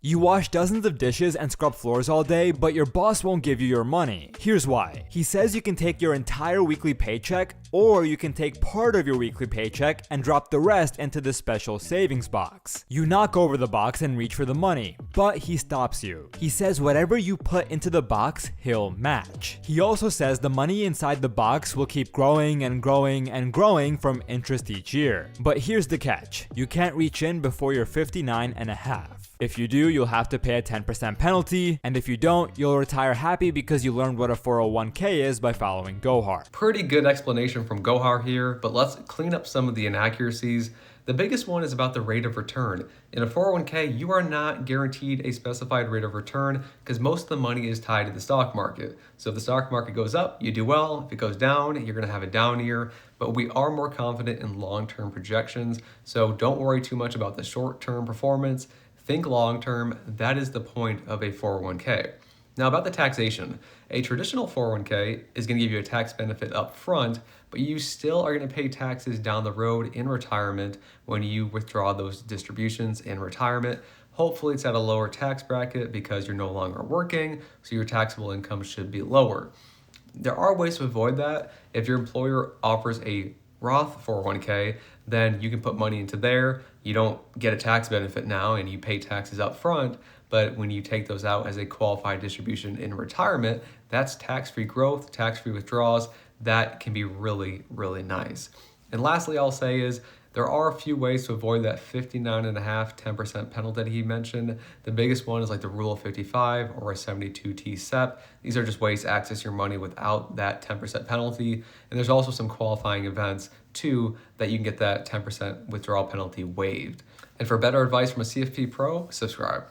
You wash dozens of dishes and scrub floors all day, but your boss won't give you your money. Here's why. He says you can take your entire weekly paycheck, or you can take part of your weekly paycheck and drop the rest into this special savings box. You knock over the box and reach for the money, but he stops you. He says whatever you put into the box, he'll match. He also says the money inside the box will keep growing and growing and growing from interest each year. But here's the catch. You can't reach in before you're 59 and a half. If you do, you'll have to pay a 10% penalty, and if you don't, you'll retire happy because you learned what a 401k is by following Gohar. Pretty good explanation from Gohar here, but let's clean up some of the inaccuracies. The biggest one is about the rate of return. In a 401k, you are not guaranteed a specified rate of return because most of the money is tied to the stock market. So if the stock market goes up, you do well. If it goes down, you're going to have a down year. But we are more confident in long-term projections, so don't worry too much about the short-term performance. Think long-term. That is the point of a 401k. Now about the taxation, a traditional 401k is going to give you a tax benefit up front, but you still are going to pay taxes down the road in retirement when you withdraw those distributions in retirement. Hopefully it's at a lower tax bracket because you're no longer working, so your taxable income should be lower. There are ways to avoid that. If your employer offers a Roth 401k, then you can put money into there. You don't get a tax benefit now and you pay taxes up front, but when you take those out as a qualified distribution in retirement, that's tax-free growth, tax-free withdrawals. That can be really, really nice. And lastly, I'll say is there are a few ways to avoid that 59.5%, 10% penalty that he mentioned. The biggest one is like the rule of 55 or a 72T SEPP. These are just ways to access your money without that 10% penalty. And there's also some qualifying events too that you can get that 10% withdrawal penalty waived. And for better advice from a CFP pro, subscribe.